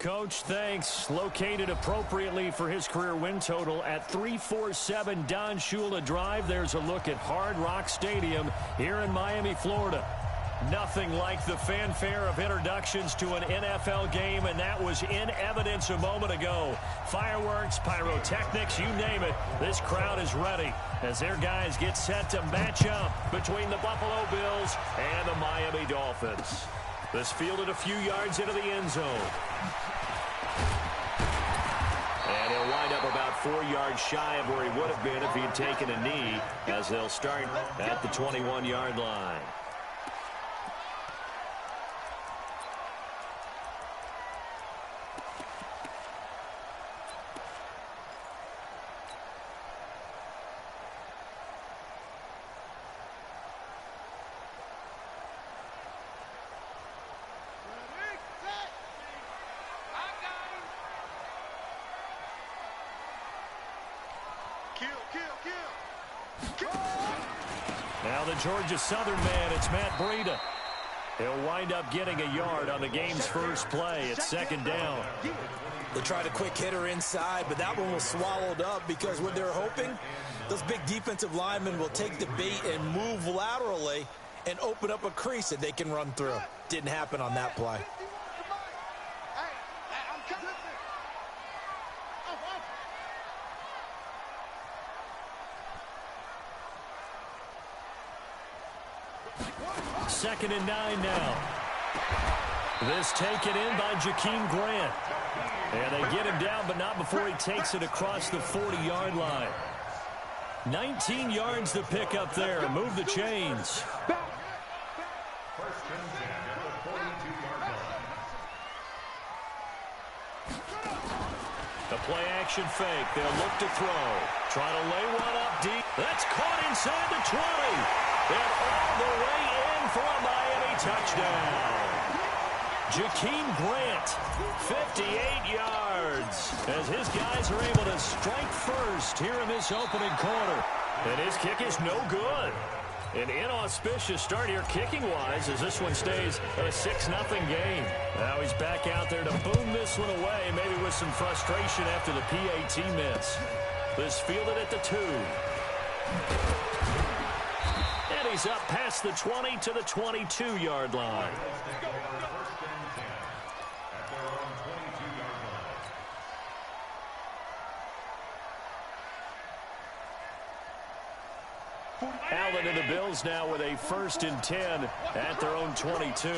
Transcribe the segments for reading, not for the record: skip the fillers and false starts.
Coach, thanks. Located appropriately for his career win total at 347 Don Shula Drive. There's a look at Hard Rock Stadium here in Miami, Florida. Nothing like the fanfare of introductions to an NFL game, and that was in evidence a moment ago. Fireworks, pyrotechnics, you name it. This crowd is ready as their guys get set to match up between the Buffalo Bills and the Miami Dolphins. This fielded a few yards into the end zone. And he'll wind up about 4 yards shy of where he would have been if he had taken a knee, as they'll start at the 21-yard line. Now the Georgia Southern man, it's Matt Breida. He'll wind up getting a yard on the game's first play. It's second down. They tried a quick hitter inside, but that one was swallowed up because what they're hoping, those big defensive linemen will take the bait and move laterally and open up a crease that they can run through. Didn't happen on that play. Second and 9 now. This taken in by Jakeem Grant. And they get him down, but not before he takes it across the 40-yard line. 19 yards to pick up there. Move the chains. The play-action fake. They'll look to throw. Try to lay one up deep. That's caught inside the 20. And all the way in for a Miami touchdown. Jakeem Grant, 58 yards, as his guys are able to strike first here in this opening quarter. And his kick is no good. An inauspicious start here kicking-wise as this one stays at a 6-0 game. Now he's back out there to boom this one away, maybe with some frustration after the PAT miss. This fielded at the 2. And he's up past the 20 to the 22-yard line. Allen and the Bills now with a 1st and 10 at their own 22.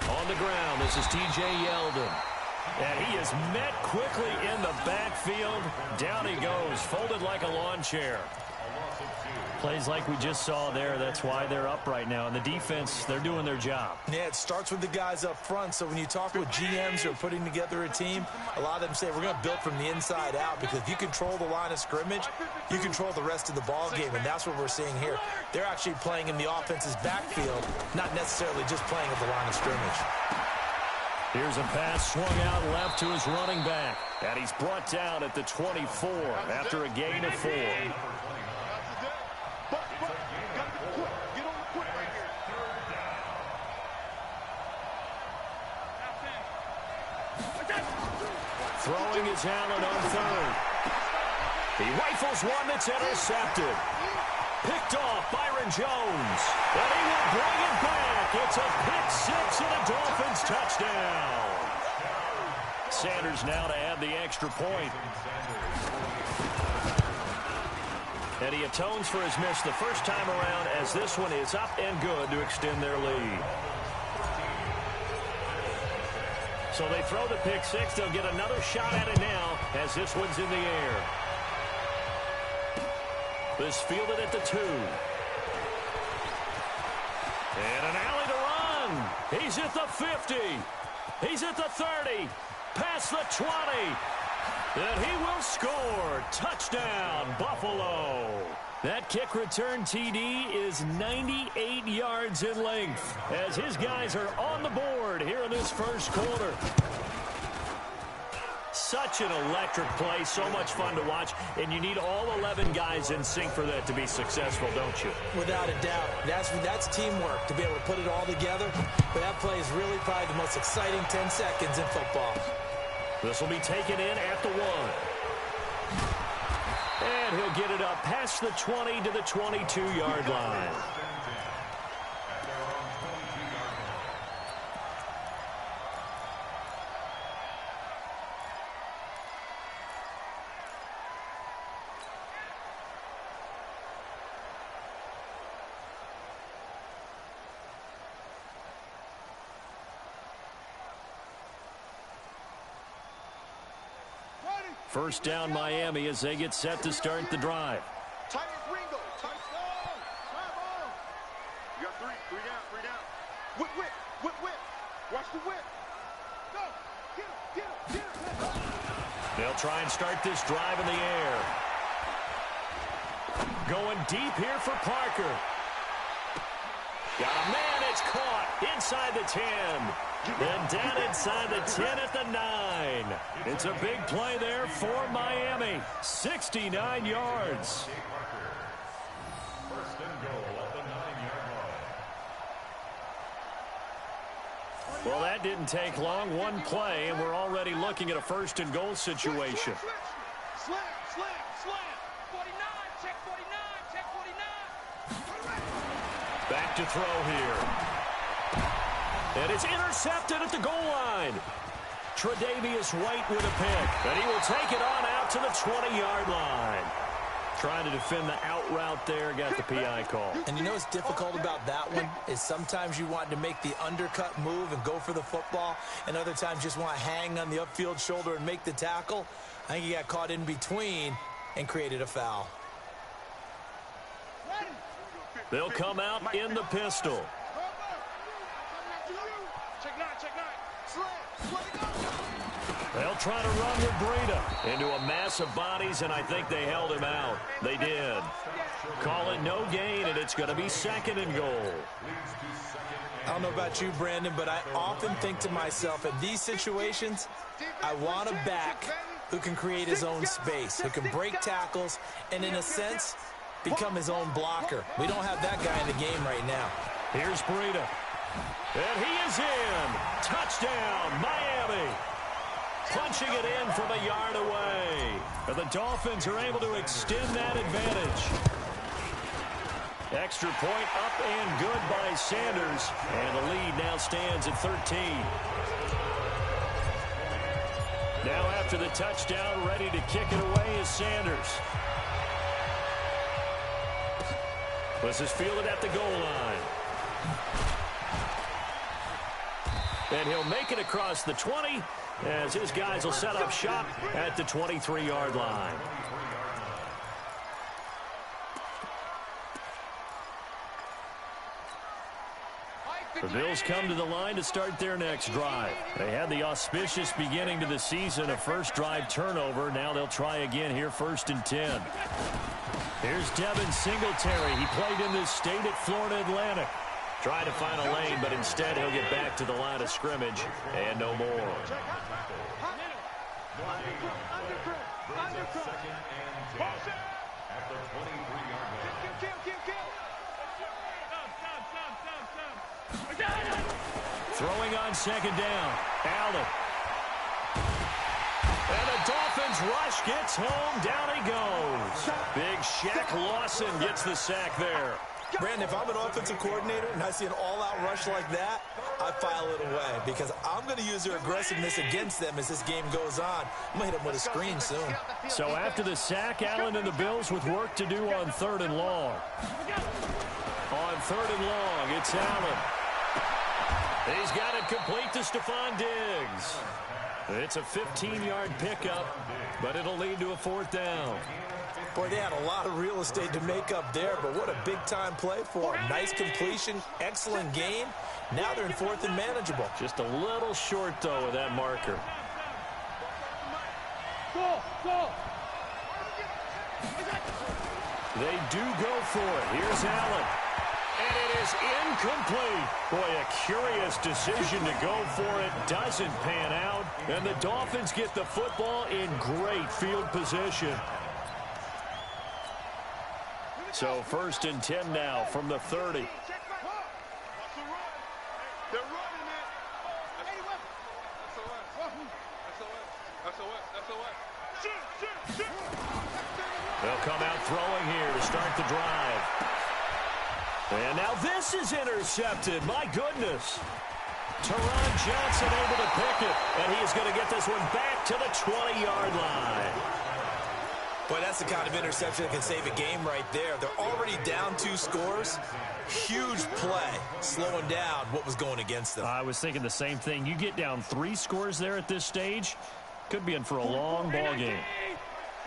On the ground, this is T.J. Yeldon. And he is met quickly in the backfield. Down he goes, folded like a lawn chair. Plays like we just saw there. That's why they're up right now. And the defense, they're doing their job. Yeah, it starts with the guys up front. So when you talk with GMs who are putting together a team, a lot of them say we're going to build from the inside out, because if you control the line of scrimmage, you control the rest of the ball game. And that's what we're seeing here. They're actually playing in the offense's backfield, not necessarily just playing at the line of scrimmage. Here's a pass swung out left to his running back. And he's brought down at the 24 after a gain of 4. Throwing is Allen on 3rd. He rifles one that's intercepted. Picked off Byron Jones. And he will bring it back. It's a pick 6 and a Dolphins touchdown. Sanders now to add the extra point. And he atones for his miss the first time around, as this one is up and good to extend their lead. So they throw the pick 6. They'll get another shot at it now as this one's in the air. This fielded at the 2. And an alley to run. He's at the 50. He's at the 30. Past the 20. And he will score. Touchdown, Buffalo. That kick return TD is 98 yards in length as his guys are on the board here in this first quarter. Such an electric play, so much fun to watch, and you need all 11 guys in sync for that to be successful, don't you? Without a doubt. That's teamwork, to be able to put it all together. But that play is really probably the most exciting 10 seconds in football. This will be taken in at the 1. And he'll get it up past the 20 to the 22-yard line. First down, Miami, as they get set to start the drive. Tight end, Ringo. Tight ball. Tight ball. You got three down, three down. Whip, whip, whip, whip. Watch the whip. Go. Get him, get him, get him. They'll try and start this drive in the air. Going deep here for Parker. Got a man, it's caught inside the 10. Then down inside the 10 at the 9. It's a big play there for Miami. 69 yards. First and goal at the 9-yard line. Well, that didn't take long. One play, and we're already looking at a first and goal situation. Slam, slam, slam. 49, check 49, check 49. Back to throw here. And it's intercepted at the goal line. Tre'Davious White with a pick. And he will take it on out to the 20-yard line. Trying to defend the out route there. Got the PI call. And you know what's difficult about that one is sometimes you want to make the undercut move and go for the football, and other times just want to hang on the upfield shoulder and make the tackle. I think he got caught in between and created a foul. They'll come out in the pistol. They'll try to run with Breida into a mass of bodies, and I think they held him out. They did. Call it no gain, and it's going to be second and goal. I don't know about you, Brandon, but I often think to myself, in these situations, I want a back who can create his own space, who can break tackles, and in a sense, become his own blocker. We don't have that guy in the game right now. Here's Breida. And he is in. Touchdown, Miami. Punching it in from a yard away. And the Dolphins are able to extend that advantage. Extra point up and good by Sanders. And the lead now stands at 13. Now after the touchdown, ready to kick it away is Sanders. This is fielded at the goal line. And he'll make it across the 20 as his guys will set up shop at the 23-yard line. The Bills come to the line to start their next drive. They had the auspicious beginning to the season, a first drive turnover. Now they'll try again here, first and 10. Here's Devin Singletary. He played in this state at Florida Atlantic. Trying to find a lane, but instead he'll get back to the line of scrimmage and no more. Throwing on second down. Allen. And the Dolphins rush gets home. Down he goes. Big Shaq Lawson gets the sack there. Brandon, if I'm an offensive coordinator and I see an all-out rush like that, I file it away because I'm going to use their aggressiveness against them as this game goes on. I'm going to hit them with a screen soon. So after the sack, Allen and the Bills with work to do on third and long. On third and long, it's Allen. He's got it complete to Stephon Diggs. It's a 15-yard pickup, but it'll lead to a fourth down. Boy, they had a lot of real estate to make up there, but what a big-time play for them. Nice completion, excellent game. Now they're in fourth and manageable. Just a little short, though, with that marker. They do go for it. Here's Allen. And it is incomplete. Boy, a curious decision to go for it. Doesn't pan out. And the Dolphins get the football in great field position. So 1st and 10 now from the 30. They'll come out throwing here to start the drive. And now this is intercepted. My goodness. Teron Johnson able to pick it. And he's going to get this one back to the 20-yard line. Boy, that's the kind of interception that can save a game right there. They're already down 2 scores. Huge play, slowing down what was going against them. I was thinking the same thing. You get down 3 scores there at this stage, could be in for a long ball game.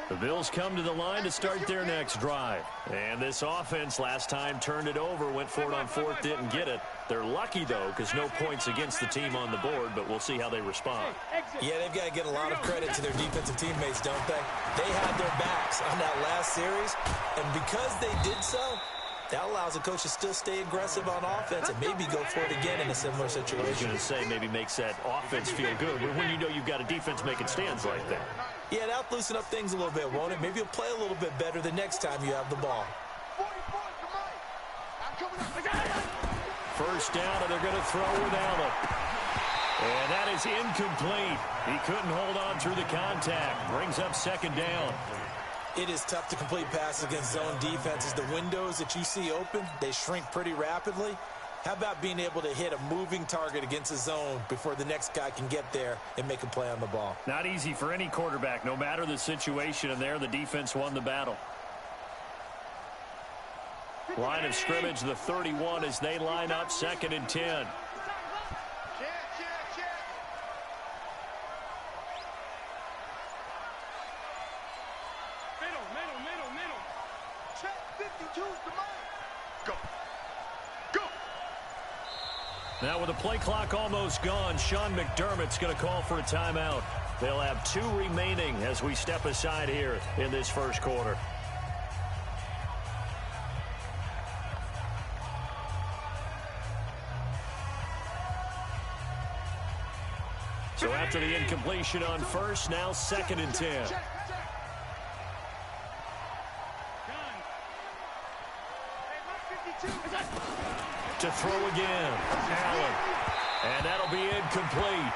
The Bills come to the line to start their next drive. And this offense last time turned it over, went for it on 4th, didn't get it. They're lucky, though, because no points against the team on the board, but we'll see how they respond. Yeah, they've got to get a lot of credit to their defensive teammates, don't they? They had their backs on that last series, and because they did so, that allows a coach to still stay aggressive on offense and maybe go for it again in a similar situation. I was going to say maybe makes that offense feel good, but when you know you've got a defense making stands like that. Yeah, that'll loosen up things a little bit, won't it? Maybe you'll play a little bit better the next time you have the ball. 1st down, and they're going to throw with Allen. And that is incomplete. He couldn't hold on through the contact. Brings up 2nd down. It is tough to complete passes against zone defenses. The windows that you see open, they shrink pretty rapidly. How about being able to hit a moving target against a zone before the next guy can get there and make a play on the ball? Not easy for any quarterback, no matter the situation, and there the defense won the battle. Line of scrimmage, the 31, as they line up 2nd and 10. Now with the play clock almost gone, Sean McDermott's going to call for a timeout. They'll have 2 remaining as we step aside here in this 1st quarter. So after the incompletion on 1st, now 2nd and 10. To throw again, Allen. And that'll be incomplete.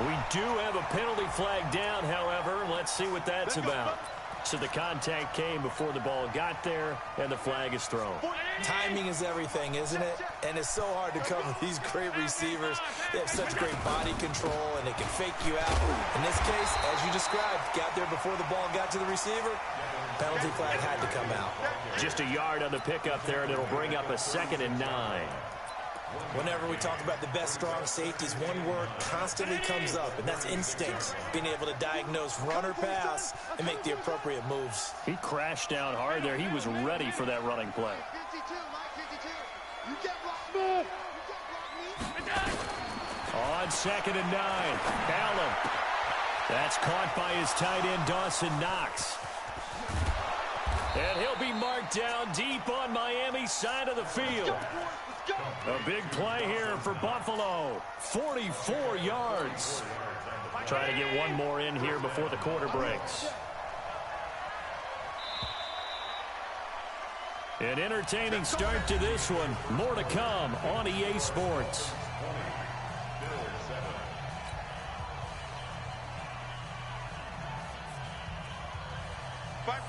We do have a penalty flag down, however. Let's see what that's about. So the contact came before the ball got there, and the flag is thrown. Timing is everything, isn't it? And it's so hard to cover these great receivers. They have such great body control, and they can fake you out. In this case, as you described, got there before the ball got to the receiver. Penalty flag had to come out. Just a yard on the pickup there, and it'll bring up a 2nd and 9. Whenever we talk about the best strong safeties, one word constantly comes up, and that's instincts. Being able to diagnose run or pass and make the appropriate moves. He crashed down hard there. He was ready for that running play. On 2nd and 9, Allen. That's caught by his tight end, Dawson Knox. And he'll be marked down deep on Miami's side of the field. A big play here for Buffalo. 44 yards. Trying to get one more in here before the quarter breaks. An entertaining start to this one. More to come on EA Sports.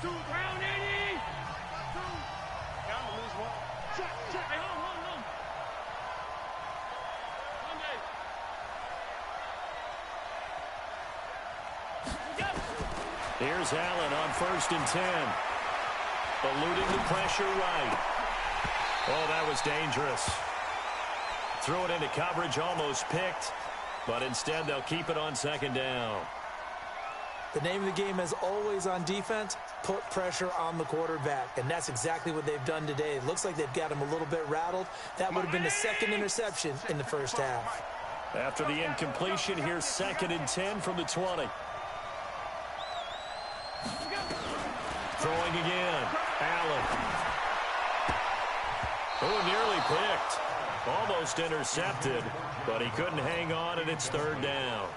Round 80. Down to lose one. Check. Hey, hold on. Here's Allen on 1st and 10. Eluding the pressure right. Oh, that was dangerous. Threw it into coverage, almost picked. But instead, they'll keep it on 2nd down. The name of the game is always on defense, put pressure on the quarterback. And that's exactly what they've done today. It looks like they've got him a little bit rattled. That would have been the 2nd interception in the 1st half. After the incompletion, here's 2nd and 10 from the 20. Throwing again. Allen. Oh, nearly picked. Almost intercepted, but he couldn't hang on, and it's third down.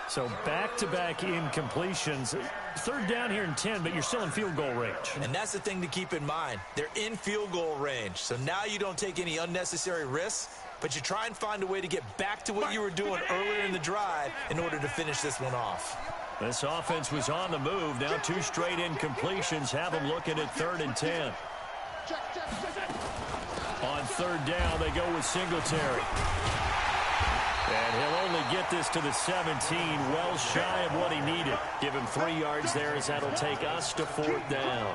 So back-to-back incompletions. Third down here in 10, but you're still in field goal range. And that's the thing to keep in mind. They're in field goal range. So now you don't take any unnecessary risks, but you try and find a way to get back to what you were doing earlier in the drive in order to finish this one off. This offense was on the move. Now 2 straight incompletions have them looking at 3rd and 10. On third down, they go with Singletary. And he'll only get this to the 17, well shy of what he needed. Give him 3 yards there, as that'll take us to 4th down.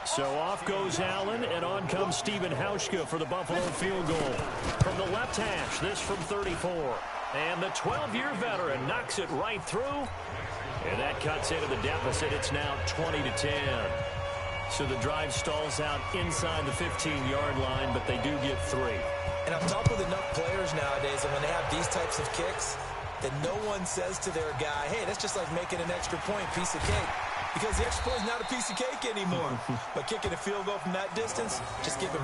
So off goes Allen, and on comes Stephen Hauschka for the Buffalo field goal. From the left hash, this from 34. And the 12-year veteran knocks it right through. And that cuts into the deficit. It's now 20-10. So the drive stalls out inside the 15-yard line, but they do get 3. And I've talked with enough players nowadays, and when they have these types of kicks, that no one says to their guy, hey, that's just like making an extra point, piece of cake. Because the extra point is not a piece of cake anymore. But kicking a field goal from that distance, just give him...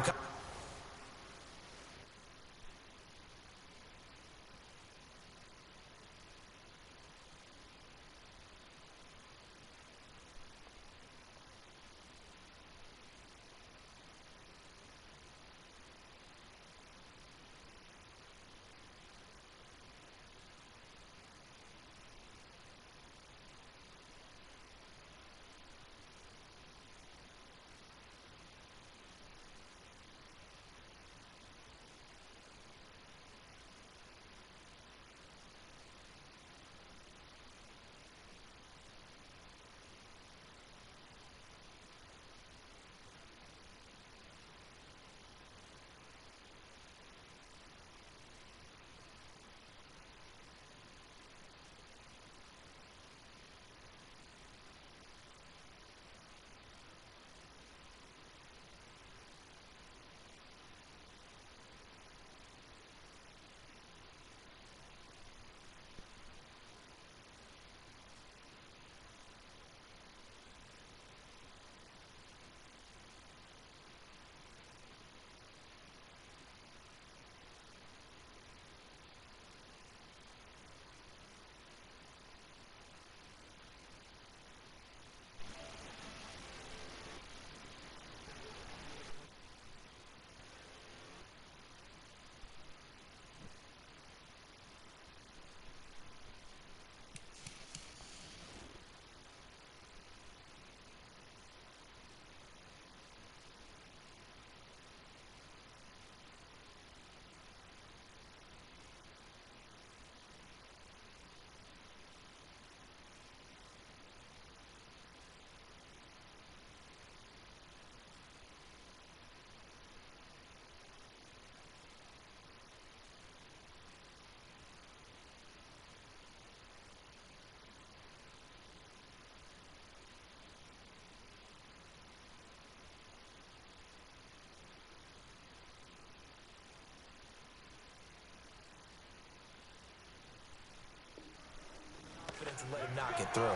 And let him knock it through.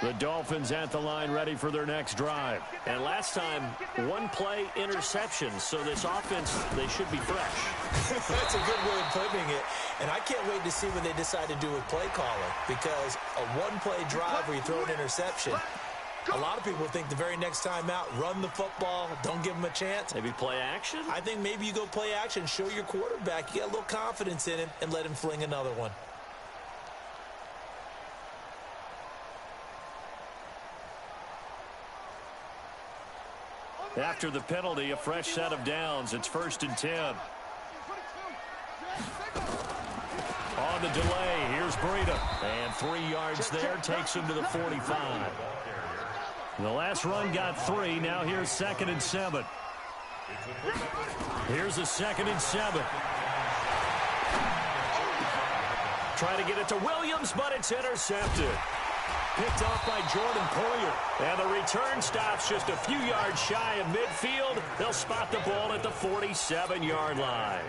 The Dolphins at the line ready for their next drive. And last time, 1-play interception. So this offense, they should be fresh. That's a good way of putting it. And I can't wait to see what they decide to do with play calling. Because a 1-play drive where you throw an interception, a lot of people think the very next time out, run the football, don't give them a chance. Maybe play action? I think maybe you go play action, show your quarterback, you got a little confidence in him, and let him fling another one. After the penalty, a fresh set of downs. It's 1st and 10. On the delay, here's Breida. And 3 yards there, takes him to the 45. The last run got 3. Now here's 2nd and 7. Here's a 2nd and 7. Try to get it to Williams, but it's intercepted. Picked off by Jordan Poyer. And the return stops just a few yards shy of midfield. They'll spot the ball at the 47-yard line.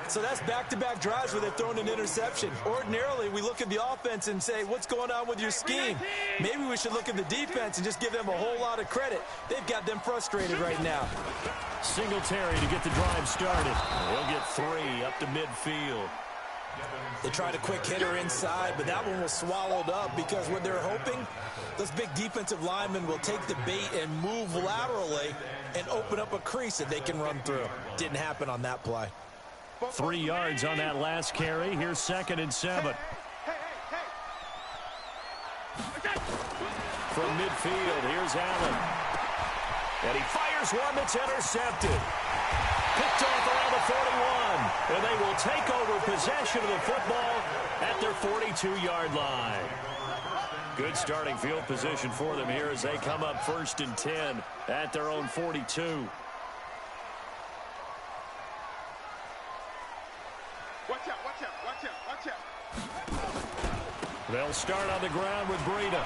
So that's back-to-back drives where they've thrown an interception. Ordinarily, we look at the offense and say, what's going on with your scheme? Maybe we should look at the defense and just give them a whole lot of credit. They've got them frustrated right now. Singletary to get the drive started. He'll get 3 up to midfield. They tried a quick hitter inside, but that one was swallowed up because what they're hoping, those big defensive linemen will take the bait and move laterally and open up a crease that they can run through. Didn't happen on that play. 3 yards on that last carry. Here's 2nd and 7. From midfield, here's Allen. And he fires one that's intercepted. Picked off around the 41. And they will take over possession of the football at their 42-yard line. Good starting field position for them here as they come up 1st and 10 at their own 42. Watch out, watch out, watch out, watch out. They'll start on the ground with Breida.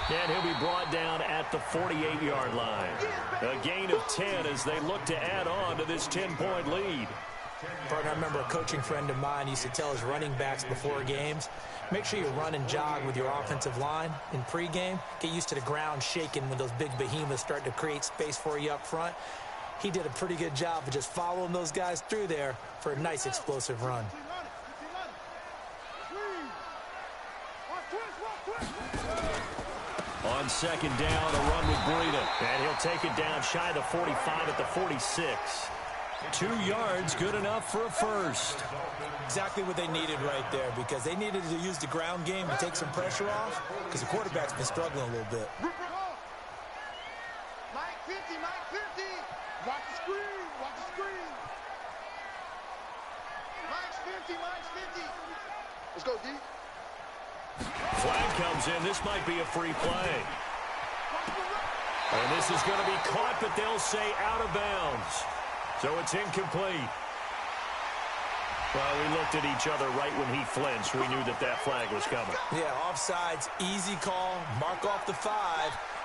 And he'll be brought down at the 48-yard line. A gain of 10 as they look to add on to this 10-point lead. Partner, I remember a coaching friend of mine used to tell his running backs before games, make sure you run and jog with your offensive line in pregame. Get used to the ground shaking when those big behemoths start to create space for you up front. He did a pretty good job of just following those guys through there for a nice explosive run. On 2nd down, a run with Breida. And he'll take it down shy of the 45 at the 46. 2 yards, good enough for a first. Exactly what they needed right there because they needed to use the ground game to take some pressure off because the quarterback's been struggling a little bit. Mike 50, Mike 50. Watch the screen, watch the screen. Mike's 50, Mike's 50. Let's go, D. Flag comes in. This might be a free play. And this is going to be caught, but they'll say out of bounds. So it's incomplete. Well, we looked at each other right when he flinched. We knew that that flag was coming. Yeah, offsides, easy call, mark off the 5,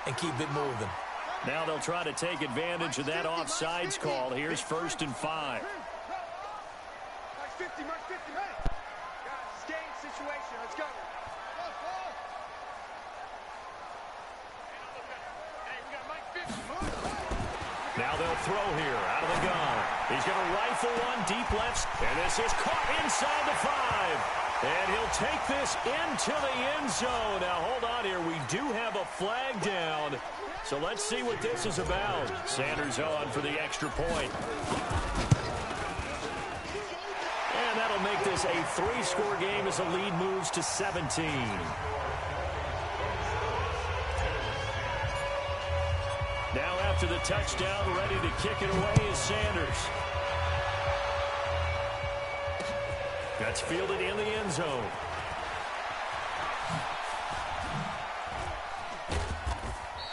and keep it moving. Now they'll try to take advantage of that offsides call. Here's 1st and 5. Mike's 50, Mike's 50, man. Guys, it's game situation. Let's go. Hey, we got Mike 50. Now they'll throw here out of the gun. He's going to rifle one deep left. And this is caught inside the 5. And he'll take this into the end zone. Now, hold on here. We do have a flag down. So let's see what this is about. Sanders on for the extra point. And that'll make this a 3-score game as the lead moves to 17. Now after the touchdown, ready to kick it away is Sanders. That's fielded in the end zone.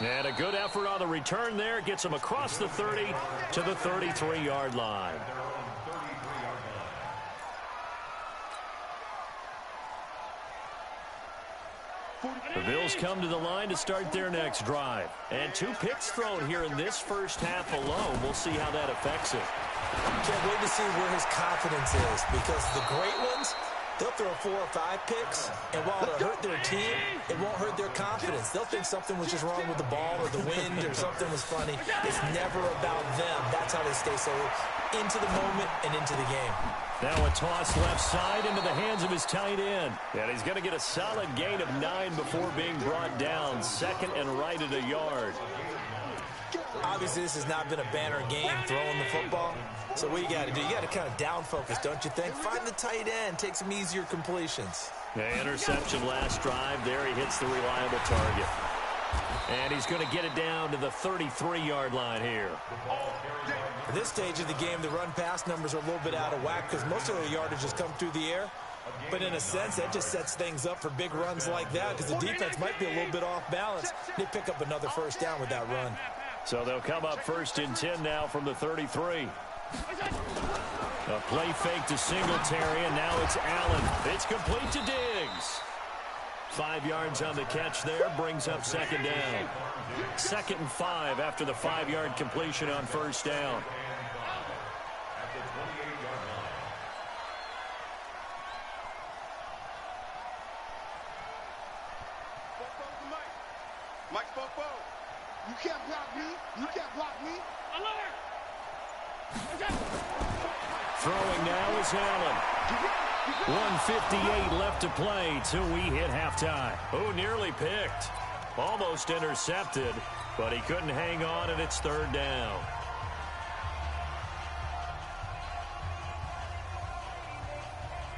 And a good effort on the return there. Gets him across the 30 to the 33-yard line. The Bills come to the line to start their next drive. And 2 picks thrown here in this first half alone. We'll see how that affects it. Can't wait to see where his confidence is because the great ones, they'll throw 4 or 5 picks, and while it'll hurt their team, it won't hurt their confidence. They'll think something was just wrong with the ball or the wind or something was funny. It's never about them. That's how they stay so into the moment and into the game. Now a toss left side into the hands of his tight end. And he's going to get a solid gain of 9 before being brought down. 2nd and right at a yard. Obviously, this has not been a banner game throwing the football. So what you got to do, you got to kind of down focus, don't you think? Find the tight end, take some easier completions. The interception last drive. There he hits the reliable target. And he's going to get it down to the 33-yard line here. At this stage of the game, the run-pass numbers are a little bit out of whack because most of their yardage has come through the air. But in a sense, that just sets things up for big runs like that because the defense might be a little bit off balance. They pick up another first down with that run. So they'll come up 1st and 10 now from the 33. A play fake to Singletary, and now it's Allen. It's complete to Diggs. 5 yards on the catch there, brings up second down. 2nd and 5 after the 5-yard completion on first down. Mike Fofo, you can't block me. You can't block me. Alert! Throwing now is Allen. 1:58 left to play till we hit halftime. Oh, nearly picked. Almost intercepted, but he couldn't hang on, and it's 3rd down.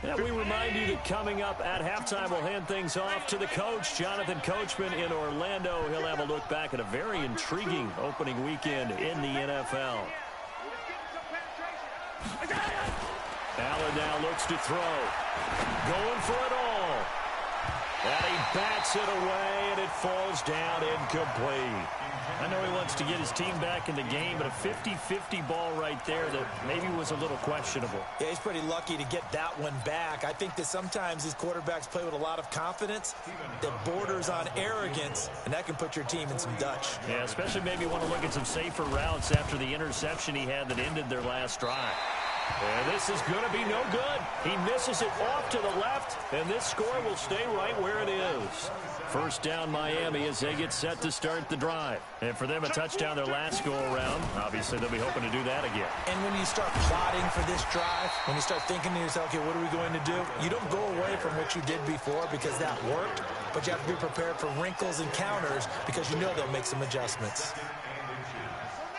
And we remind you that coming up at halftime, we'll hand things off to the coach, Jonathan Coachman in Orlando. He'll have a look back at a very intriguing opening weekend in the NFL. Allen now looks to throw. Going for it all. And he bats it away, and it falls down incomplete. I know he wants to get his team back in the game, but a 50-50 ball right there that maybe was a little questionable. Yeah, he's pretty lucky to get that one back. I think that sometimes these quarterbacks play with a lot of confidence that borders on arrogance, and that can put your team in some Dutch. Yeah, especially maybe want to look at some safer routes after the interception he had that ended their last drive. And this is going to be no good. He misses it off to the left, and this score will stay right where it is. First down Miami as they get set to start the drive. And for them, a touchdown their last go-around. Obviously, they'll be hoping to do that again. And when you start plotting for this drive, when you start thinking to yourself, okay, what are we going to do? You don't go away from what you did before because that worked, but you have to be prepared for wrinkles and counters because you know they'll make some adjustments.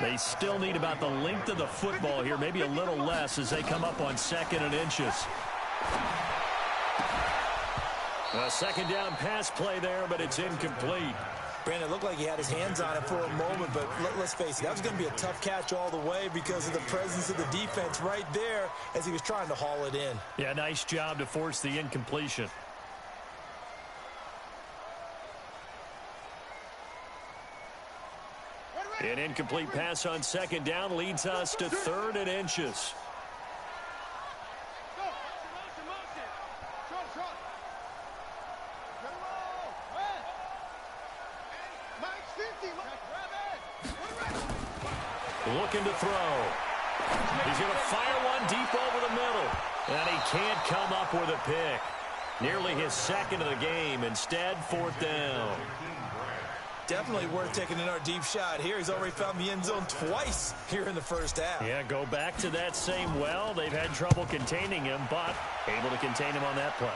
They still need about the length of the football here, maybe a little less as they come up on 2nd and inches. A 2nd down pass play there, but it's incomplete. Brandon, it looked like he had his hands on it for a moment, but let's face it, that was going to be a tough catch all the way because of the presence of the defense right there as he was trying to haul it in. Yeah, nice job to force the incompletion. An incomplete pass on 2nd down leads us to 3rd and inches. Looking to throw. He's going to fire one deep over the middle. And he can't come up with a pick. Nearly his 2nd of the game. Instead, 4th down. Definitely worth taking another deep shot here. He's already found the end zone twice here in the first half. Yeah, go back to that same well. They've had trouble containing him, but able to contain him on that play.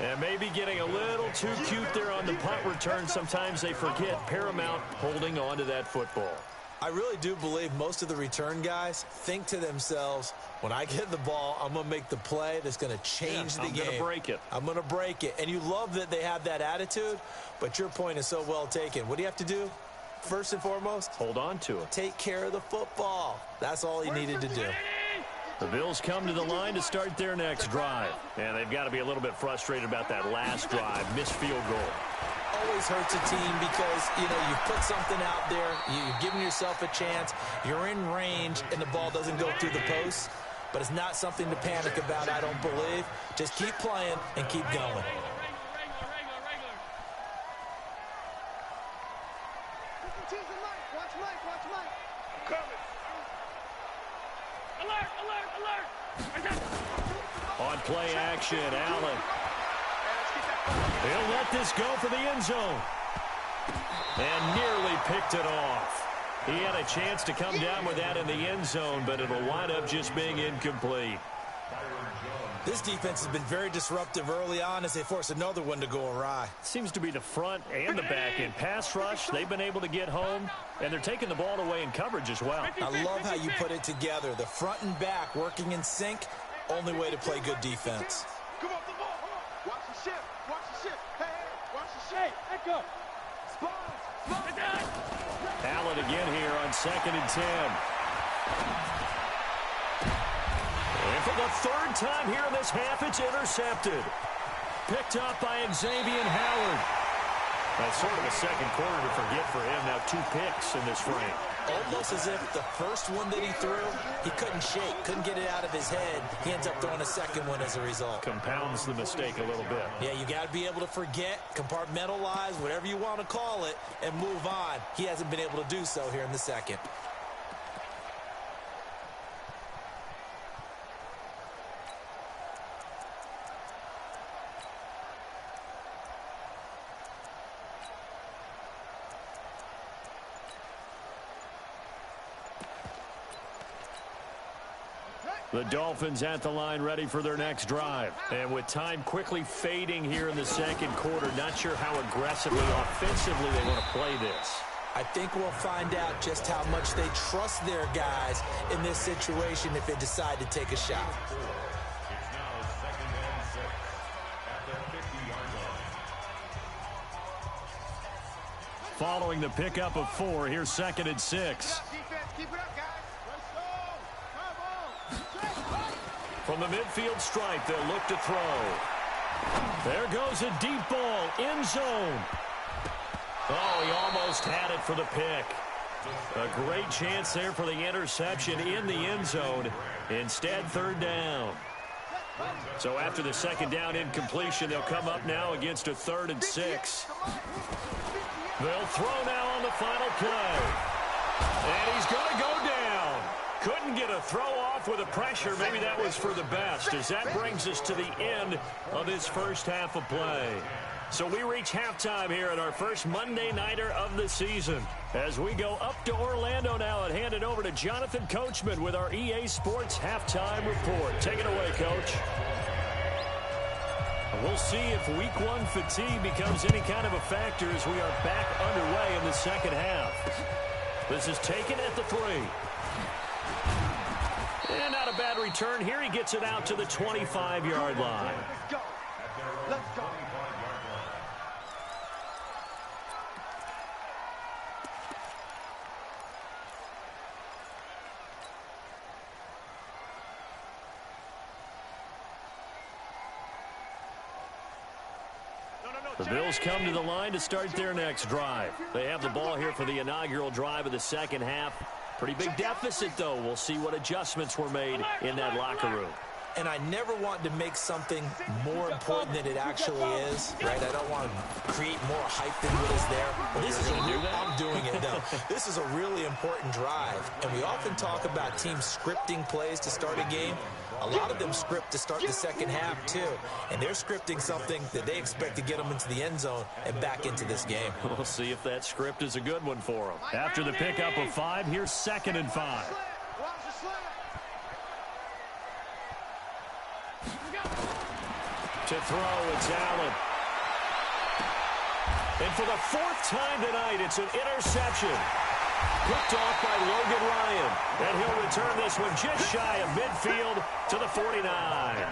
And maybe getting a little too cute there on the punt return. Sometimes they forget paramount holding on to that football. I really do believe most of the return guys think to themselves, when I get the ball, I'm going to make the play that's going to change the game. I'm going to break it. I'm going to break it. And you love that they have that attitude, but your point is so well taken. What do you have to do? First and foremost, hold on to it. Take care of the football. That's all he needed to do. The Bills come to the line to start their next drive. And they've got to be a little bit frustrated about that last drive. Missed field goal. Always hurts a team because, you know, you put something out there, you're giving yourself a chance, you're in range, and the ball doesn't go through the post. But it's not something to panic about, I don't believe. Just keep playing and keep going. On play action, Allen. He'll let this go for the end zone. And nearly picked it off. He had a chance to come down with that in the end zone, but it'll wind up just being incomplete. This defense has been very disruptive early on as they force another one to go awry. Seems to be the front and the back end. Pass rush, they've been able to get home, and they're taking the ball away in coverage as well. I love how you put it together. The front and back working in sync, only way to play good defense. Come on, the ball. Watch the ship. Watch the ship. Hey, watch the ship. Let go. Allen again here on 2nd and 10. And for the 3rd time here in this half, it's intercepted. Picked up by Xavier Howard. That's sort of a second quarter to forget for him. Now 2 picks in this frame. Almost as if the first one that he threw, he couldn't shake, couldn't get it out of his head. He ends up throwing a second one as a result. Compounds the mistake a little bit. Yeah, you got to be able to forget, compartmentalize, whatever you want to call it, and move on. He hasn't been able to do so here in the second. The Dolphins at the line ready for their next drive. And with time quickly fading here in the second quarter, not sure how aggressively, offensively they want to play this. I think we'll find out just how much they trust their guys in this situation if they decide to take a shot. It's now 2nd and 6 at the 50-yard line. Following the pickup of 4, here's 2nd and 6. Keep it up, guys. Let's go. From the midfield stripe, they'll look to throw. There goes a deep ball, end zone. Oh, he almost had it for the pick. A great chance there for the interception in the end zone. Instead, 3rd down. So after the 2nd down incompletion, they'll come up now against a 3rd and 6. They'll throw now on the final play. And he's going to go down. Couldn't get a throw off with the pressure. Maybe that was for the best, as that brings us to the end of this first half of play. So we reach halftime here at our first Monday Nighter of the season. As we go up to Orlando now and hand it over to Jonathan Coachman with our EA Sports Halftime Report. Take it away, Coach. We'll see if Week 1 fatigue becomes any kind of a factor as we are back underway in the second half. This is taken at the 3. And not a bad return here. He gets it out to the 25-yard line. Let's go. Let's go. The Bills come to the line to start their next drive. They have the ball here for the inaugural drive of the second half. Pretty big deficit, though. We'll see what adjustments were made in that locker room. And I never want to make something more important than it actually is, right? I don't want to create more hype than what is there. But this is I'm doing it, though. This is a really important drive. And we often talk about teams scripting plays to start a game. A lot of them script to start the second half, too. And they're scripting something that they expect to get them into the end zone and back into this game. We'll see if that script is a good one for them. After the pickup of 5, here's 2nd and 5. To throw, it's Allen. And for the 4th time tonight, it's an interception. Picked off by Logan Ryan. And he'll return this one just shy of midfield to the 49.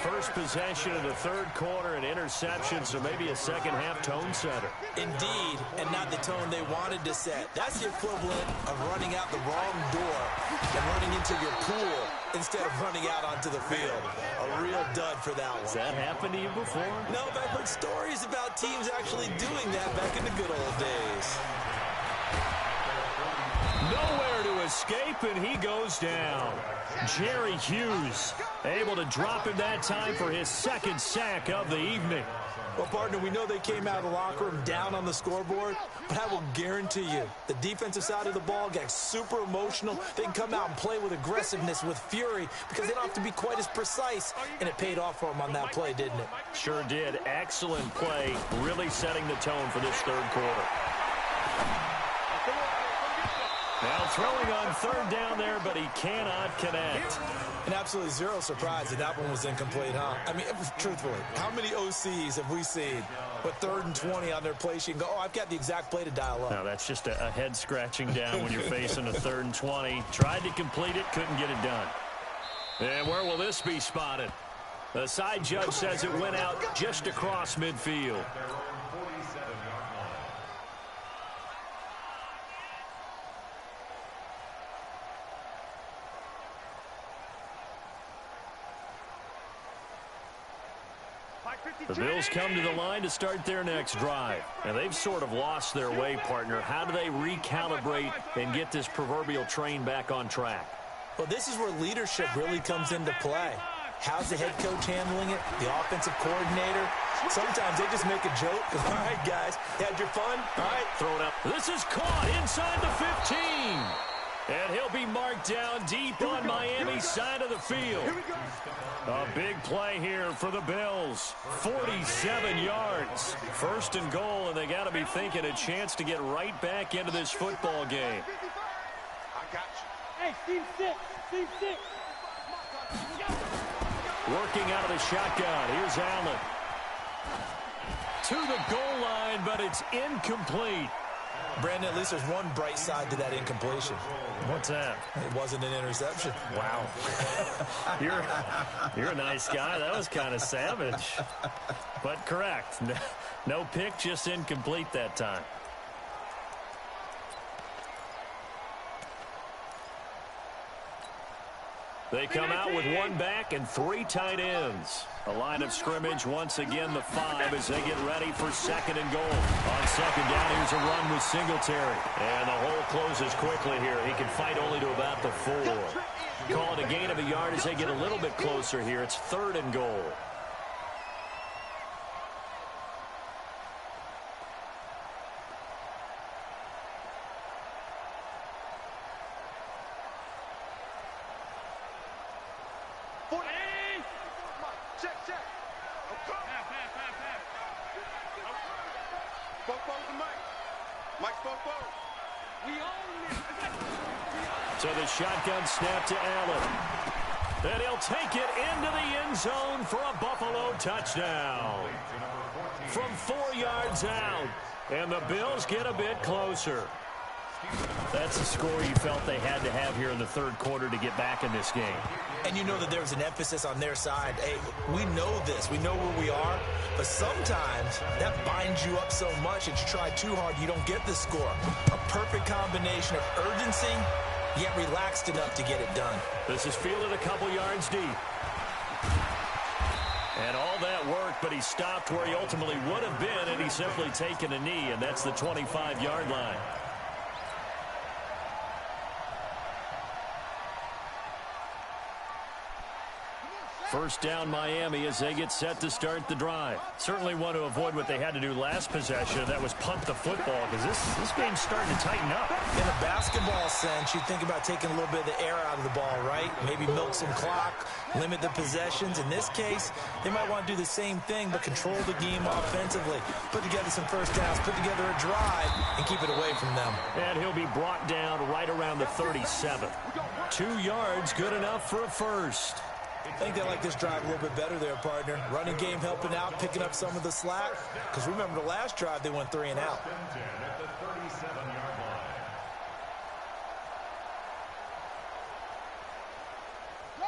First possession of the 3rd quarter, an interception, so maybe a second half tone setter. Indeed, and not the tone they wanted to set. That's the equivalent of running out the wrong door and running into your pool instead of running out onto the field. A real dud for that one. Has that happened to you before? No, but I've heard stories about teams actually doing that back in the good old days. Nowhere to escape, and he goes down. Jerry Hughes able to drop him that time for his 2nd sack of the evening. Well, partner, we know they came out of the locker room down on the scoreboard, but I will guarantee you the defensive side of the ball got super emotional. They can come out and play with aggressiveness, with fury, because they don't have to be quite as precise, and it paid off for them on that play, didn't it? Sure did. Excellent play, really setting the tone for this 3rd quarter. Now throwing on 3rd down there, but he cannot connect. And absolutely zero surprise that that one was incomplete, huh? I mean, truthfully, how many OCs have we seen with 3rd and 20 on their play sheet and go, oh, I've got the exact play to dial up? Now, that's just a head scratching down when you're facing a 3rd and 20. Tried to complete it, couldn't get it done. And where will this be spotted? The side judge says it went out just across midfield. The Bills come to the line to start their next drive. And they've sort of lost their way, partner. How do they recalibrate and get this proverbial train back on track? Well, this is where leadership really comes into play. How's the head coach handling it? The offensive coordinator? Sometimes they just make a joke. All right, guys, had your fun? All right, throw it up. This is caught inside the 15. And he'll be marked down deep on Miami's side of the field. A big play here for the Bills. 47 yards. First and goal, and they got to be thinking a chance to get right back into this football game. I got you. Hey, Steve 6. Steve 6. Working out of the shotgun. Here's Allen. To the goal line, but it's incomplete. Brandon, at least there's one bright side to that incompletion. What's that? It wasn't an interception. Wow. You're a nice guy. That was kind of savage. But correct. No pick, just incomplete that time. They come out with one back and three tight ends. A line of scrimmage, once again, the 5 as they get ready for second and goal. On second down, here's a run with Singletary. And the hole closes quickly here. He can fight only to about the 4. Call it a gain of a yard as they get a little bit closer here. It's third and goal. So the shotgun snap to Allen. And he'll take it into the end zone for a Buffalo touchdown. From 4 yards out. And the Bills get a bit closer. That's the score you felt they had to have here in the third quarter to get back in this game. And you know that there was an emphasis on their side. Hey, we know this. We know where we are. But sometimes that binds you up so much that you try too hard, you don't get the score. A perfect combination of urgency, yet relaxed enough to get it done. This is fielded a couple yards deep. And all that work, but he stopped where he ultimately would have been, and he's simply taken a knee, and that's the 25-yard line. First down Miami as they get set to start the drive. Certainly want to avoid what they had to do last possession. That was punt the football because this game's starting to tighten up. In a basketball sense, you think about taking a little bit of the air out of the ball, right? Maybe milk some clock, limit the possessions. In this case, they might want to do the same thing but control the game offensively. Put together some first downs, put together a drive, and keep it away from them. And he'll be brought down right around the 37. 2 yards, good enough for a first. I think they like this drive a little bit better there, partner. Running game helping out, picking up some of the slack. Because remember the last drive, they went 3 and out.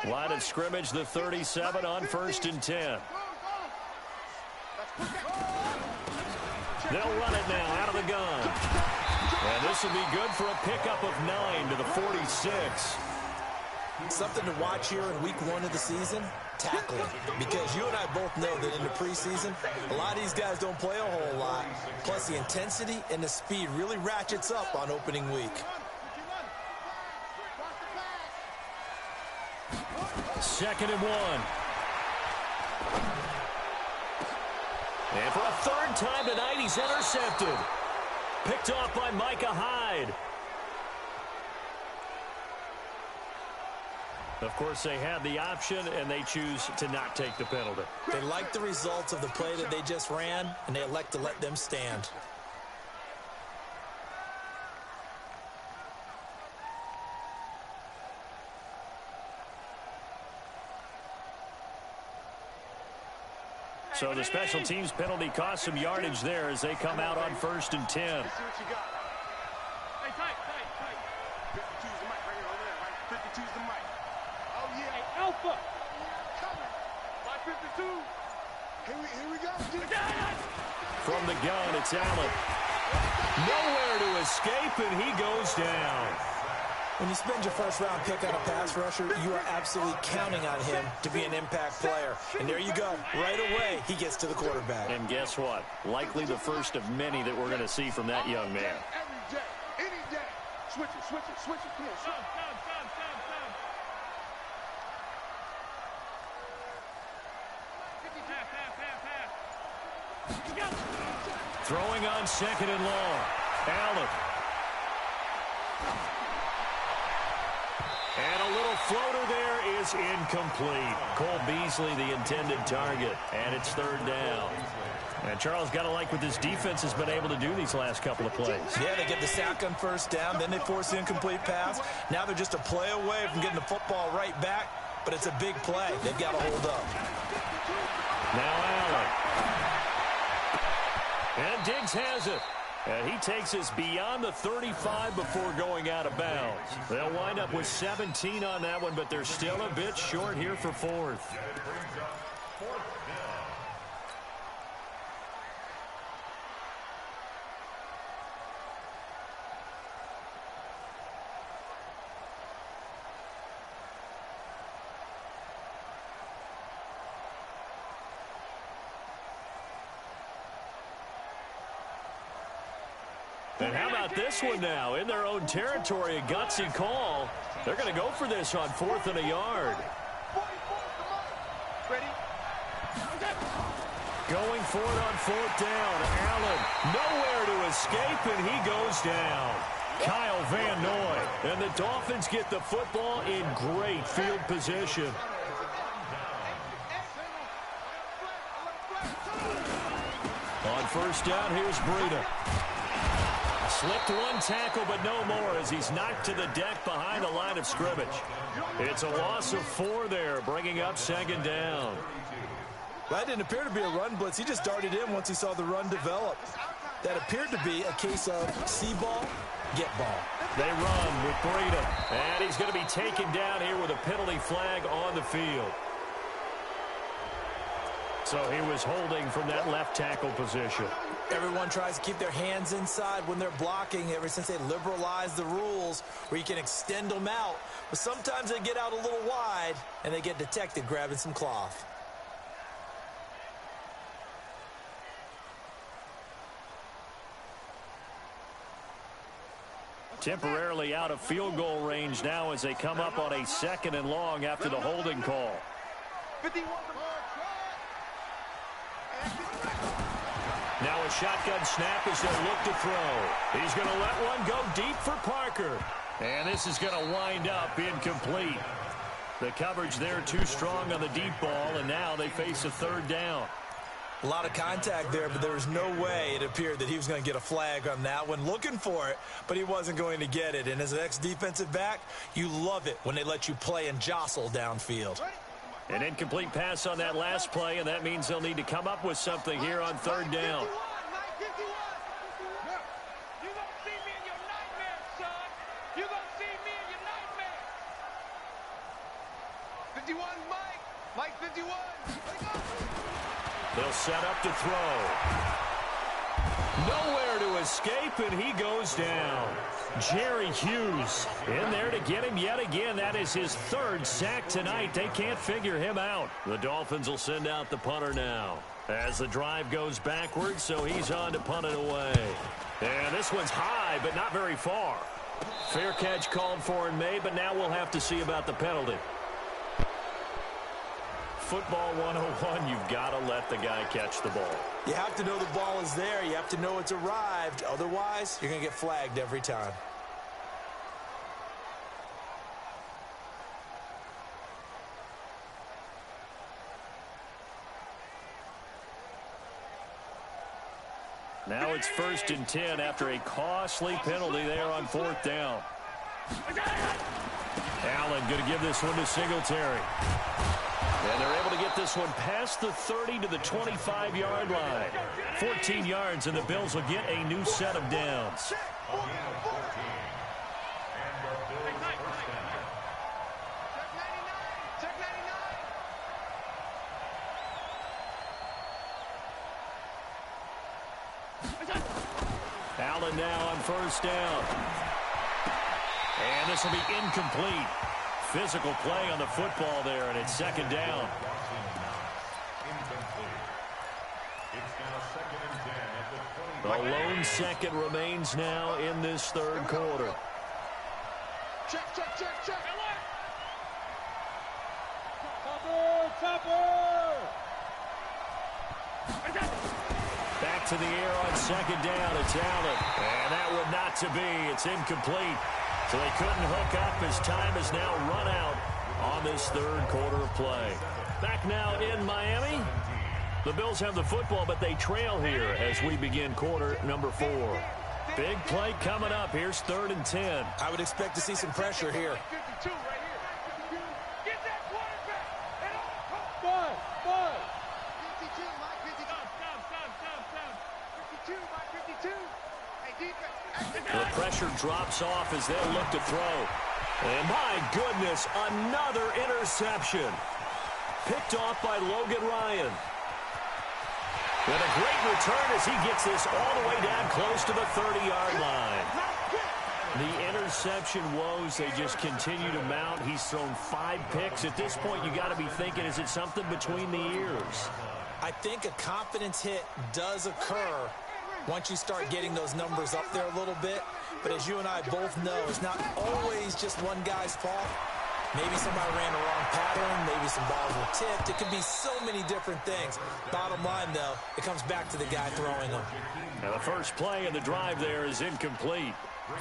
Line of scrimmage, the 37 on first and 10. They'll run it now out of the gun. And this will be good for a pickup of 9 to the 46. Something to watch here in week 1 of the season, tackling. Because you and I both know that in the preseason, a lot of these guys don't play a whole lot. Plus the intensity and the speed really ratchets up on opening week. Second and 1. And for a third time tonight, he's intercepted. Picked off by Micah Hyde. Of course, they had the option, and they choose to not take the penalty. They like the results of the play that they just ran, and they elect to let them stand. So the special teams penalty cost some yardage there as they come out on first and 10. Alpha. Here we go. From the gun, it's Allen. Nowhere to escape, and he goes down. When you spend your first-round pick on a pass rusher, you are absolutely counting on him to be an impact player. And there you go. Right away, he gets to the quarterback. And guess what? Likely the first of many that we're going to see from that young man. Every day, any day. Switch it, switch it, switch it. Come on, switch it. Throwing on second and long. Allen. And a little floater there is incomplete. Cole Beasley, the intended target. And it's third down. And Charles, got to like what this defense has been able to do these last couple of plays. Yeah, they get the sack on first down, then they force the incomplete pass. Now they're just a play away from getting the football right back, but it's a big play. They've got to hold up. Now Allen. And Diggs has it. And he takes us beyond the 35 before going out of bounds. They'll wind up with 17 on that one, but they're still a bit short here for fourth. And how about this one now? In their own territory, a gutsy call. They're going to go for this on 4th and a yard. Ready? Going for it on 4th down. Allen nowhere to escape, and he goes down. Kyle Van Noy. And the Dolphins get the football in great field position. On first down, here's Breida. Slipped one tackle, but no more as he's knocked to the deck behind the line of scrimmage. It's a loss of 4 there, bringing up second down. That didn't appear to be a run blitz. He just darted in once he saw the run develop. That appeared to be a case of see ball, get ball. They run with Breida, and he's going to be taken down here with a penalty flag on the field. So he was holding from that left tackle position. Everyone tries to keep their hands inside when they're blocking ever since they liberalized the rules where you can extend them out. But sometimes they get out a little wide and they get detected grabbing some cloth. Temporarily out of field goal range now as they come up on a 2nd and long after the holding call. 51. Now a shotgun snap as they look to throw. He's going to let one go deep for Parker. And this is going to wind up incomplete. The coverage there too strong on the deep ball, and now they face a 3rd down. A lot of contact there, but there was no way it appeared that he was going to get a flag on that one. Looking for it, but he wasn't going to get it. And as an ex-defensive back, you love it when they let you play and jostle downfield. An incomplete pass on that last play, and that means they'll need to come up with something here on 3rd down. You gonna see me in your nightmares, son. You gonna see me in your nightmares. 51, Mike. Mike 51. They'll set up to throw. Nowhere to escape, and he goes down. Jerry Hughes in there to get him yet again. That is his 3rd sack tonight. They can't figure him out. The Dolphins will send out the punter now as the drive goes backwards, so he's on to punt it away. And this one's high, but not very far. Fair catch called for and made, but now we'll have to see about the penalty. Football 101, you've got to let the guy catch the ball. You have to know the ball is there. You have to know it's arrived. Otherwise, you're going to get flagged every time. Now it's 1st and 10 after a costly penalty there on 4th down. Allen going to give this one to Singletary. And they're able to get this one past the 30 to the 25-yard line. 14 yards, and the Bills will get a new set of downs. Allen now on 1st down. And this will be incomplete. Physical play on the football there, and it's second down. The lone second remains now in this third quarter. Check, check, check, check. Back to the air on second down. It's Allen. And that would not to be. It's incomplete. So they couldn't hook up as time is now run out on this third quarter of play. Back now in Miami. The Bills have the football, but they trail here as we begin quarter number 4. Big play coming up. Here's 3rd and 10. I would expect to see some pressure here. 52 right here. Get that quarterback. And on. Bud. 52, Mike 52. Stop. 52, Mike 52. Hey, defense. The pressure drops off as they'll look to throw. And my goodness, another interception. Picked off by Logan Ryan. With a great return as he gets this all the way down close to the 30-yard line. The interception woes, they just continue to mount. He's thrown 5 picks. At this point, you got to be thinking, is it something between the ears? I think a confidence hit does occur once you start getting those numbers up there a little bit. But as you and I both know, it's not always just one guy's fault. Maybe somebody ran the wrong pattern. Maybe some balls were tipped. It could be so many different things. Bottom line, though, it comes back to the guy throwing them. Now the first play in the drive there is incomplete.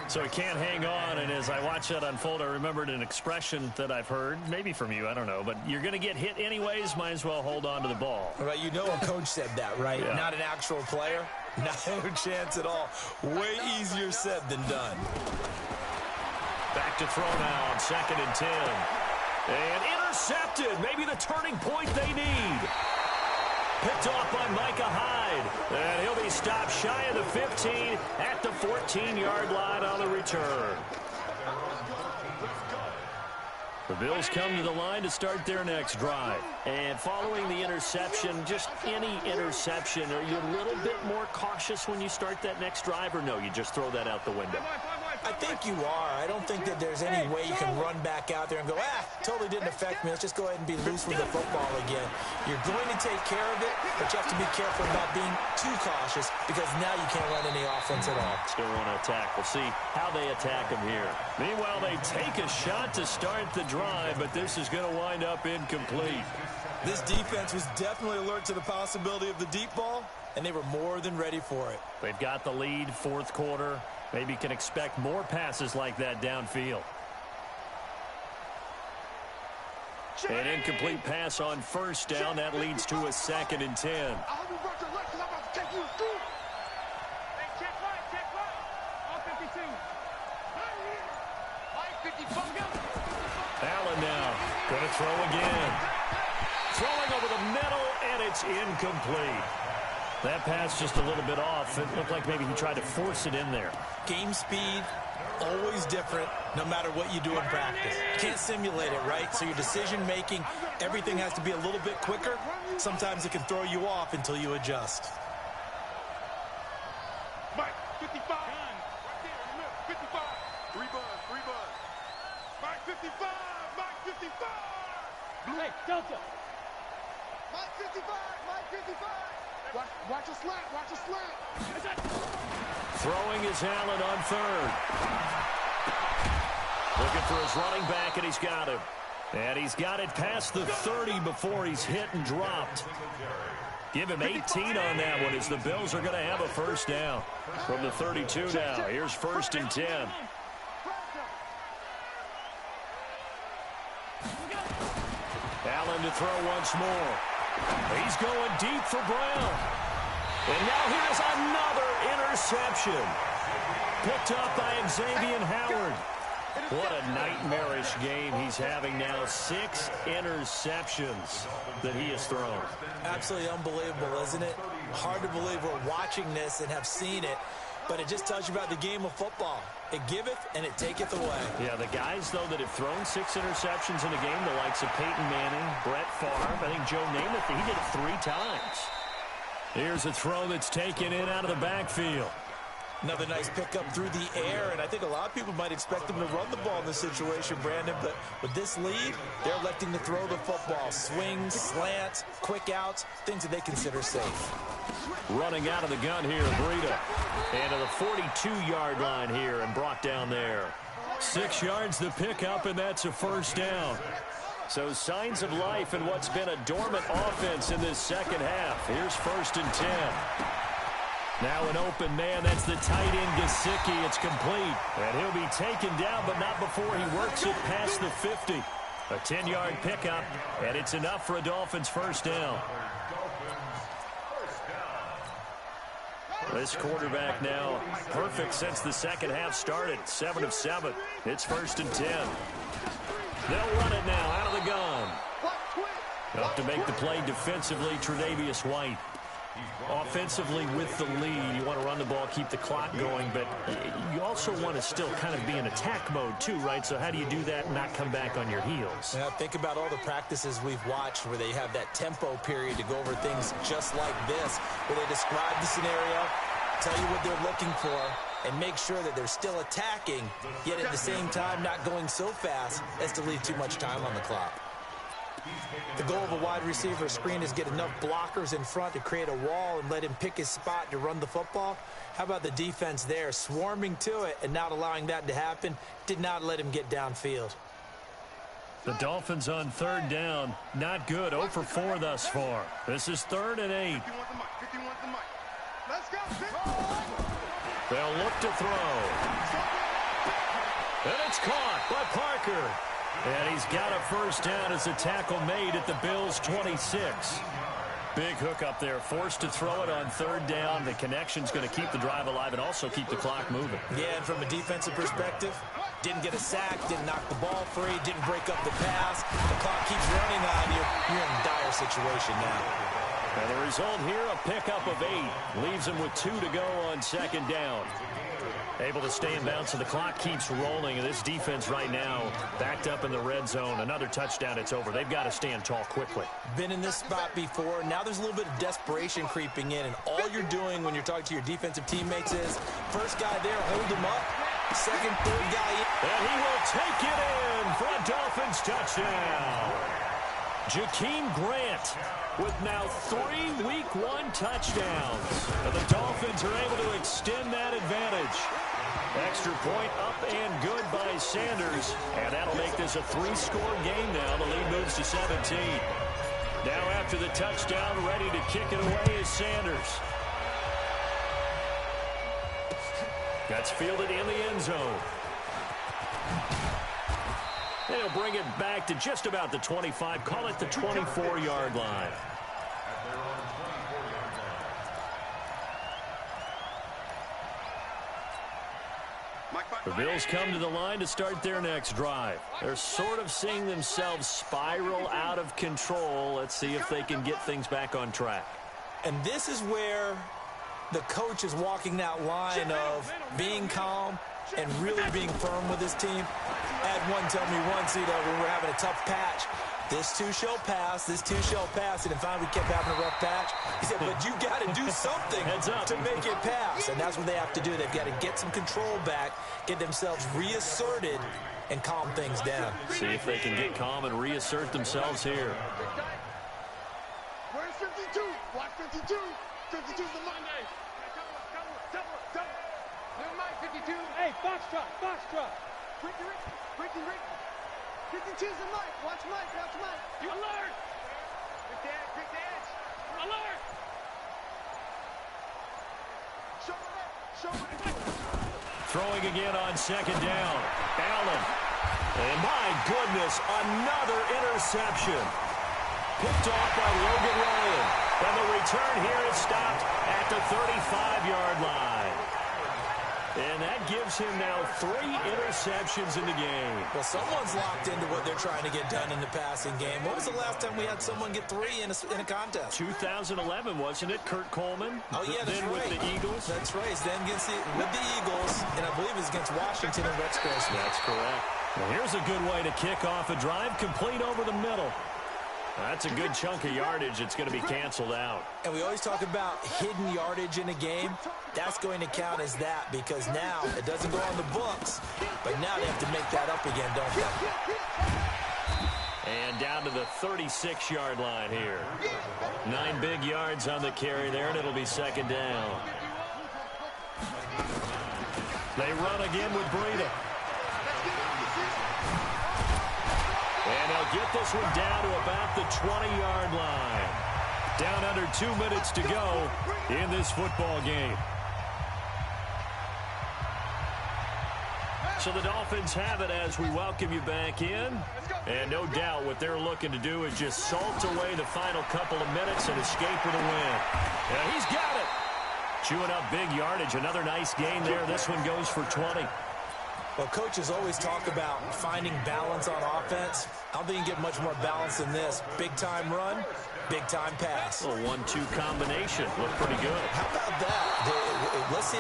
So he can't hang on, and as I watch that unfold, I remembered an expression that I've heard, maybe from you, I don't know, but you're going to get hit anyways, might as well hold on to the ball. Right, you know a coach said that, right? Yeah. Not an actual player. No chance at all. Way easier said than done. Back to throw now on 2nd and 10. And intercepted. Maybe the turning point they need. Picked off by Micah Hyde. And he'll be stopped shy of the 15 at the 14-yard line on the return. The Bills come to the line to start their next drive. And following the interception, just any interception, are you a little bit more cautious when you start that next drive, or no, you just throw that out the window? I think you are. I don't think that there's any way you can run back out there and go, totally didn't affect me. Let's just go ahead and be loose with the football again. You're going to take care of it, but you have to be careful about being too cautious because now you can't run any offense at all. Still want to attack. We'll see how they attack him here. Meanwhile, they take a shot to start the drive, but this is going to wind up incomplete. This defense was definitely alert to the possibility of the deep ball, and they were more than ready for it. They've got the lead, 4th quarter. Maybe you can expect more passes like that downfield. An incomplete pass on 1st down. That leads to a 2nd and 10. Hey, check right. All 52. Mike 54. Allen now going to throw again. Throwing over the middle, and it's incomplete. That pass just a little bit off. It looked like maybe he tried to force it in there. Game speed, always different, no matter what you do in practice. You can't simulate it, right? So your decision-making, everything has to be a little bit quicker. Sometimes it can throw you off until you adjust. Mike 55. Right there, 55. 3 buzz. Mike 55. Hey, Delta. Mike 55. Watch a slant. Throwing is Allen on 3rd. Looking for his running back, and he's got him. And he's got it past the 30 before he's hit and dropped. Give him 18 on that one as the Bills are going to have a 1st down. From the 32 now, here's 1st and 10. Allen to throw once more. He's going deep for Brown. And now here's another interception. Picked up by Xavier Howard. What a nightmarish game he's having now. 6 interceptions that he has thrown. Absolutely unbelievable, isn't it? Hard to believe we're watching this and have seen it, but it just tells you about the game of football. It giveth and it taketh away. Yeah, the guys, though, that have thrown 6 interceptions in a game, the likes of Peyton Manning, Brett Favre, I think Joe Namath, he did it 3 times. Here's a throw that's taken in out of the backfield. Another nice pickup through the air, and I think a lot of people might expect them to run the ball in this situation, Brandon, but with this lead, they're electing to throw the football. Swings, slants, quick outs, things that they consider safe. Running out of the gun here, Breida. And to the 42-yard line here and brought down there. 6 yards the pickup, and that's a first down. So signs of life in what's been a dormant offense in this second half. Here's 1st and 10. Now an open man, that's the tight end Gesicki. It's complete. And he'll be taken down, but not before he works it past the 50. A 10-yard pickup, and it's enough for a Dolphins first down. This quarterback now perfect since the second half started. 7 of 7. It's 1st and 10. They'll run it now out of the gun. Up to make the play defensively, Tre'Davious White. Offensively with the lead, you want to run the ball, keep the clock going, but you also want to still kind of be in attack mode too, right? So how do you do that and not come back on your heels? Yeah, think about all the practices we've watched where they have that tempo period to go over things just like this, where they describe the scenario, tell you what they're looking for, and make sure that they're still attacking, yet at the same time not going so fast as to leave too much time on the clock. The goal of a wide receiver screen is get enough blockers in front to create a wall and let him pick his spot to run the football. How about the defense there, swarming to it and not allowing that to happen? Did not let him get downfield. The Dolphins on 3rd down, not good, 0 for 4 thus far. This is 3rd and 8. They'll look to throw. And it's caught by Parker. And he's got a first down as a tackle made at the Bills' 26. Big hook up there, forced to throw it on 3rd down. The connection's going to keep the drive alive and also keep the clock moving. Yeah, and from a defensive perspective, didn't get a sack, didn't knock the ball free, didn't break up the pass. The clock keeps running on you. You're in a dire situation now. And the result here, a pickup of 8. Leaves him with 2 to go on 2nd down. Able to stay in bounds, so the clock keeps rolling. And this defense right now backed up in the red zone. Another touchdown, it's over. They've got to stand tall quickly. Been in this spot before. Now there's a little bit of desperation creeping in. And all you're doing when you're talking to your defensive teammates is, first guy there, hold him up. Second, third guy in. And he will take it in for a Dolphins touchdown. Jakeem Grant with now 3 Week 1 touchdowns. And the Dolphins are able to extend that advantage. Extra point up and good by Sanders. And that'll make this a 3-score game now. The lead moves to 17. Now after the touchdown, ready to kick it away is Sanders. That's fielded in the end zone. They'll bring it back to just about the 25. Call it the 24-yard line. The Bills come to the line to start their next drive. They're sort of seeing themselves spiral out of control. Let's see if they can get things back on track. And this is where the coach is walking that line of being calm and really being firm with his team. I had one tell me once, when we're having a tough patch, this too shall pass, this too shall pass. And finally we kept having a rough patch. He said, but you got to do something to make it pass. And that's what they have to do. They've got to get some control back, get themselves reasserted, and calm things down. See if they can get calm and reassert themselves here. Where's 52? Watch 52. 52's the Monday. Double. Never mind, 52. Hey, Foxtrot. Ricky. 52's the Mike. Watch Mike. You alert. Quick dash. Alert. Show it. Throwing again on 2nd down. Allen. And my goodness, another interception. Picked off by Logan Ryan. And the return here is stopped at the 35-yard line. And that gives him now 3 interceptions in the game. Well, someone's locked into what they're trying to get done in the passing game. When was the last time we had someone get 3 in a contest? 2011, wasn't it? Kurt Coleman? Oh, yeah, that's then right. with the Eagles? That's right. Then with the Eagles, and I believe it's against Washington and Rex Grossman. That's correct. Well, here's a good way to kick off a drive, complete over the middle. That's a good chunk of yardage. It's going to be canceled out. And we always talk about hidden yardage in a game. That's going to count as that because now it doesn't go on the books, but now they have to make that up again, don't they? And down to the 36-yard line here. 9 big yards on the carry there, and it'll be second down. They run again with Breida. And they'll get this one down to about the 20-yard line. Down under 2 minutes to go in this football game. So the Dolphins have it as we welcome you back in. And no doubt what they're looking to do is just salt away the final couple of minutes and escape with a win. Yeah, he's got it. Chewing up big yardage. Another nice gain there. This one goes for 20. Well, coaches always talk about finding balance on offense. I don't think you can get much more balance than this. Big-time run, big-time pass. A 1-2 combination. Looked pretty good. How about that? Let's see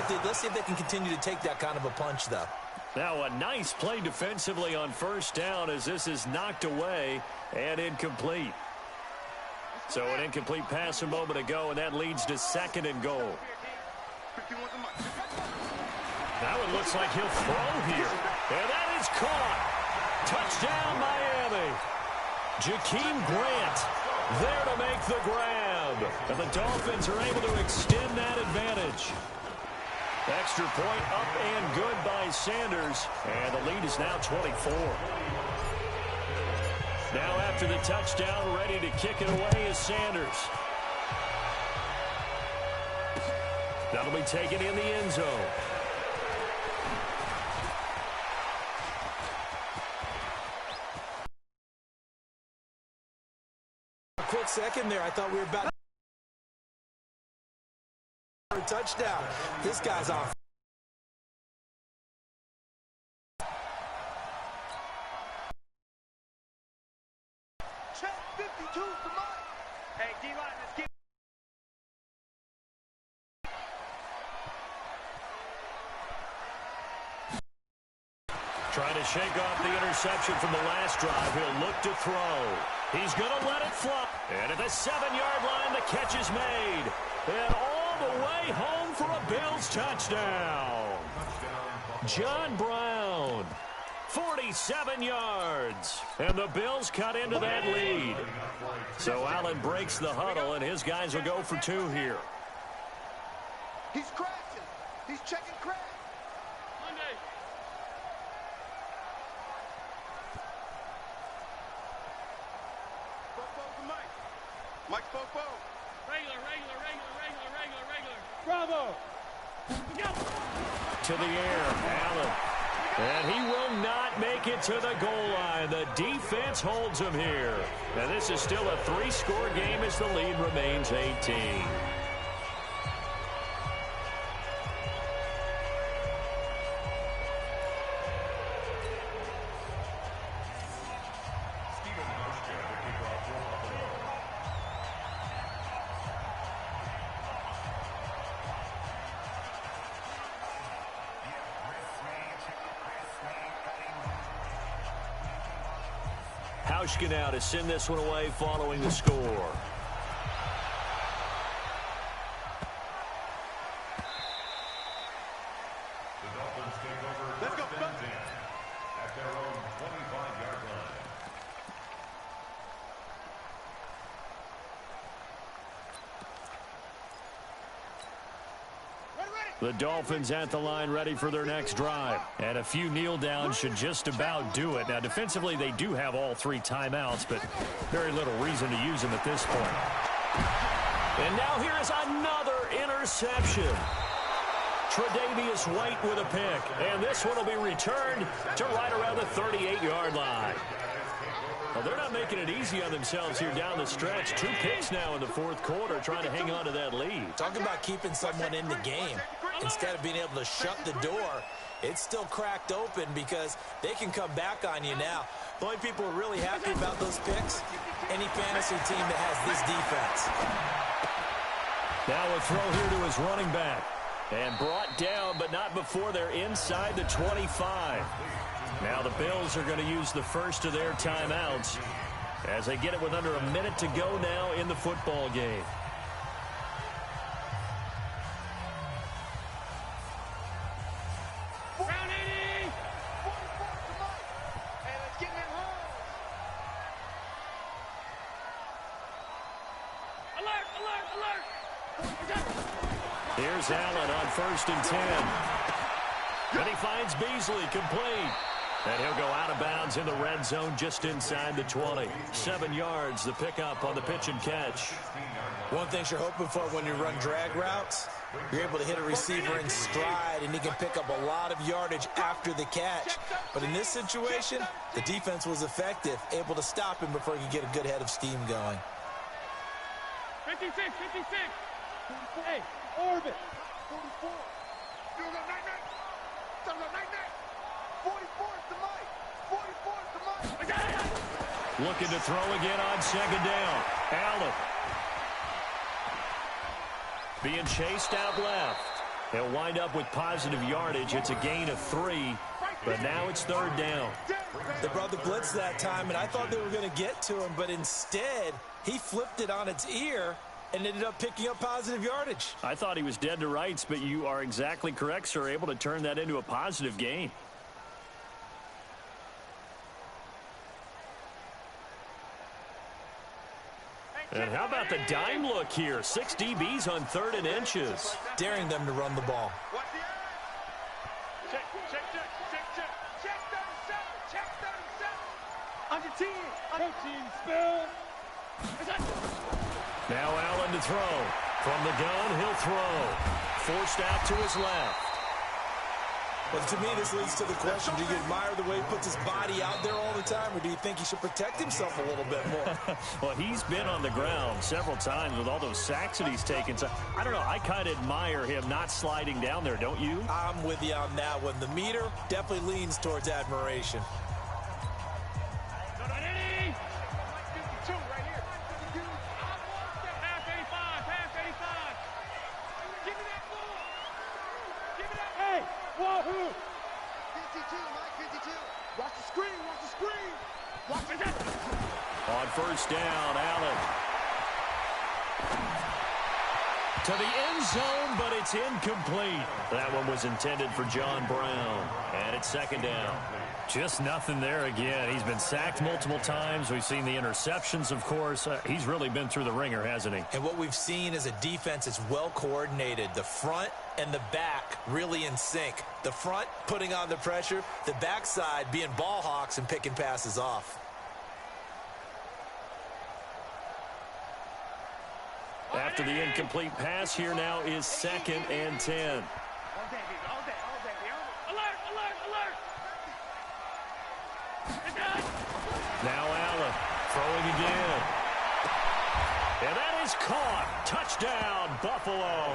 if they can continue to take that kind of a punch, though. Now a nice play defensively on first down as this is knocked away and incomplete. So an incomplete pass a moment ago, and that leads to second and goal. Now it looks like he'll throw here. And that is caught. Touchdown, Miami. Jakeem Grant there to make the grab. And the Dolphins are able to extend that advantage. Extra point up and good by Sanders. And the lead is now 24. Now after the touchdown, ready to kick it away is Sanders. That'll be taken in the end zone. A quick second there. I thought we were about a touchdown. This guy's off. Check 52 to Mike. Hey, D-line, let's get. Trying to shake off the interception from the last drive. He'll look to throw. He's going to let it fly. And at the 7-yard line, the catch is made. And all the way home for a Bills touchdown. John Brown, 47 yards. And the Bills cut into that lead. So Allen breaks the huddle, and his guys will go for 2 here. He's crashing. He's checking crash. Monday. Mike Popo. Regular. Bravo. To the air, Allen. And he will not make it to the goal line. The defense holds him here. And this is still a 3-score game as the lead remains 18. Now to send this one away following the score. The Dolphins take over first and 10 at their own 25-yard line. The Dolphins at the line ready for their next drive. And a few kneel downs should just about do it. Now, defensively, they do have all 3 timeouts, but very little reason to use them at this point. And now here is another interception. Tre'Davious White with a pick. And this one will be returned to right around the 38-yard line. Well, they're not making it easy on themselves here down the stretch. 2 picks now in the 4th quarter trying to hang on to that lead. Talk about keeping someone in the game. Instead of being able to shut the door, it's still cracked open because they can come back on you now. The only people who are really happy about those picks, any fantasy team that has this defense. Now a throw here to his running back. And brought down, but not before they're inside the 25. Now the Bills are going to use the first of their timeouts. as they get it with under a minute to go now in the football game. Round 80. 44 to Mike. Hey, let's get in home. Alert, alert, alert. Here's Allen on 1st and 10. And he finds Beasley complete. And he'll go out of bounds in the red zone just inside the 20. 7 yards, the pickup on the pitch and catch. One thing you're hoping for when you run drag routes, you're able to hit a receiver in stride, and he can pick up a lot of yardage after the catch. But in this situation, the defense was effective, able to stop him before he could get a good head of steam going. 56, 56. Hey, orbit. 44. Do the night-night. Do the night-night. 44 to Mike. 44 to Mike. Looking to throw again on 2nd down. Allen. Being chased out left. He'll wind up with positive yardage. It's a gain of 3, but now it's 3rd down. They brought the blitz that time, and I thought they were going to get to him, but instead, he flipped it on its ear and ended up picking up positive yardage. I thought he was dead to rights, but you are exactly correct, sir. Able to turn that into a positive gain. And how about the dime look here? 6 DBs on 3rd and inches. Daring them to run the ball. Watch the eye. Check, check, check, check, check. Check 37, check 37. Under 10. Under 10, spell. Now Allen to throw. From the gun, he'll throw. Forced out to his left. But to me, this leads to the question, do you admire the way he puts his body out there all the time, or do you think he should protect himself a little bit more? Well, he's been on the ground several times with all those sacks that he's taken. So, I don't know, I kind of admire him not sliding down there, don't you? I'm with you on that one. The meter definitely leans towards admiration. Watch the screen, watch the screen. Watch the On 1st down, Allen. To the end zone, but it's incomplete. That one was intended for John Brown. And it's 2nd down. Just nothing there again. He's been sacked multiple times. We've seen the interceptions, of course. He's really been through the ringer, hasn't he? And what we've seen is a defense that's well coordinated. The front and the back really in sync. The front putting on the pressure, the backside being ball hawks and picking passes off. After the incomplete pass, here now is 2nd and 10. All day, all day, all day. Alert, alert, alert. Now Allen throwing again. And that is caught. Touchdown, Buffalo.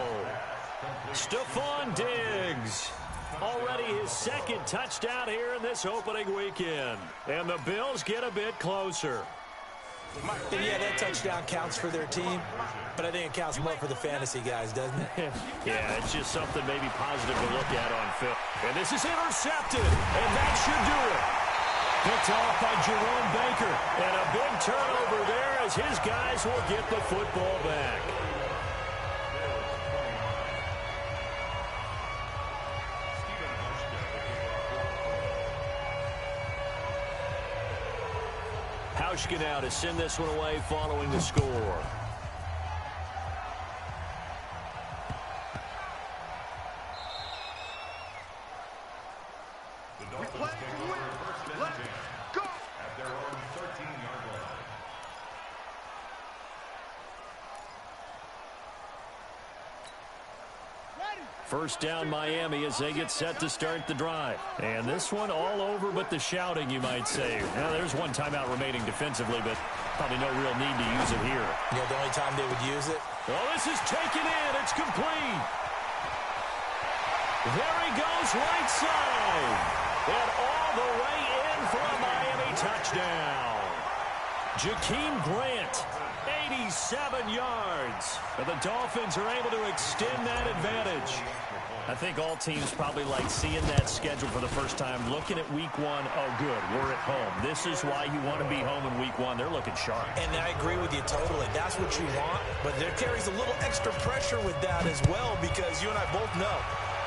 Stephon Diggs. Already his 2nd touchdown here in this opening weekend. And the Bills get a bit closer. And yeah, that touchdown counts for their team, but I think it counts more for the fantasy guys, doesn't it? Yeah, it's just something maybe positive to look at on film. And this is intercepted, and that should do it. Picked off by Jerome Baker, and a big turnover there as his guys will get the football back. Hauschka now to send this one away following the score. The Dolphins take over 1st and 10 at their own 13-yard line. First down Miami as they get set to start the drive. And this one all over but the shouting, you might say. Now, there's one timeout remaining defensively, but probably no real need to use it here. Yeah, the only time they would use it. Oh, this is taken in. It's complete. There he goes right side. And all the way in for a Miami touchdown. Jakeem Grant, a 97 yards. And the Dolphins are able to extend that advantage. I think all teams probably like seeing that schedule for the first time, looking at week one. Oh, good, we're at home. This is why you want to be home in week one. They're looking sharp. And I agree with you totally. That's what you want. But there carries a little extra pressure with that as well, because you and I both know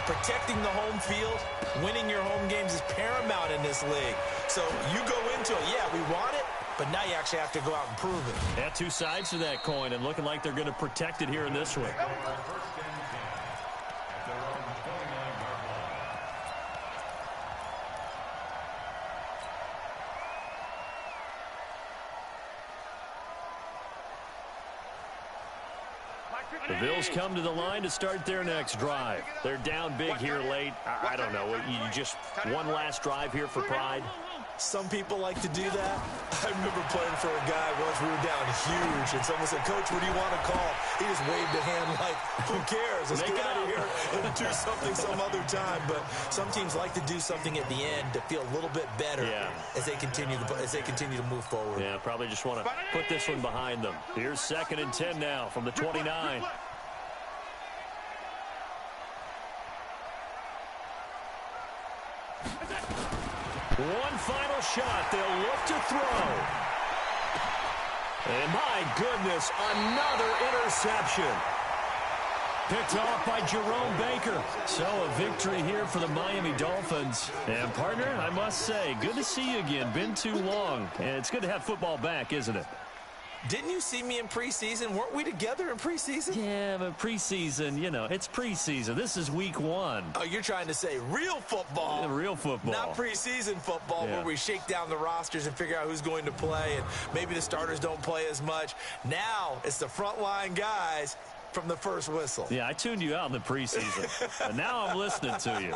protecting the home field, winning your home games is paramount in this league. So you go into it, yeah, we want it, but now you actually have to go out and prove it. Yeah, two sides to that coin, and looking like they're going to protect it here in this one. The Bills come to the line to start their next drive. They're down big here late. I don't know. You just one last drive here for pride. Some people like to do that. I remember playing for a guy once. We were down huge, and someone said, "Coach, what do you want to call?" He just waved a hand like, "Who cares? Let's get out of here and do something some other time." But some teams like to do something at the end to feel a little bit better as they continue to move forward. Yeah, probably just want to put this one behind them. Here's 2nd and 10 now from the 29. One final shot. They'll look to throw. And my goodness, another interception. Picked off by Jerome Baker. So a victory here for the Miami Dolphins. And partner, I must say, good to see you again. Been too long. And it's good to have football back, isn't it? Didn't you see me in preseason? Weren't we together in preseason? Yeah, but preseason, you know, it's preseason. This is week one. Oh, you're trying to say real football. Yeah, real football. Not preseason football where we shake down the rosters and figure out who's going to play, and maybe the starters don't play as much. Now it's the frontline guys from the first whistle. Yeah, I tuned you out in the preseason, and now I'm listening to you.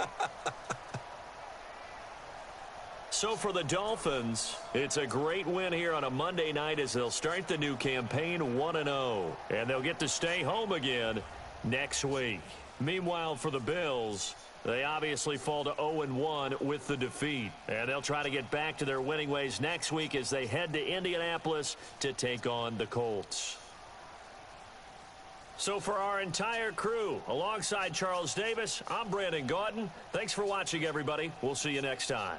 So for the Dolphins, it's a great win here on a Monday night as they'll start the new campaign 1-0. And they'll get to stay home again next week. Meanwhile, for the Bills, they obviously fall to 0-1 with the defeat. And they'll try to get back to their winning ways next week as they head to Indianapolis to take on the Colts. So for our entire crew, alongside Charles Davis, I'm Brandon Gaudin. Thanks for watching, everybody. We'll see you next time.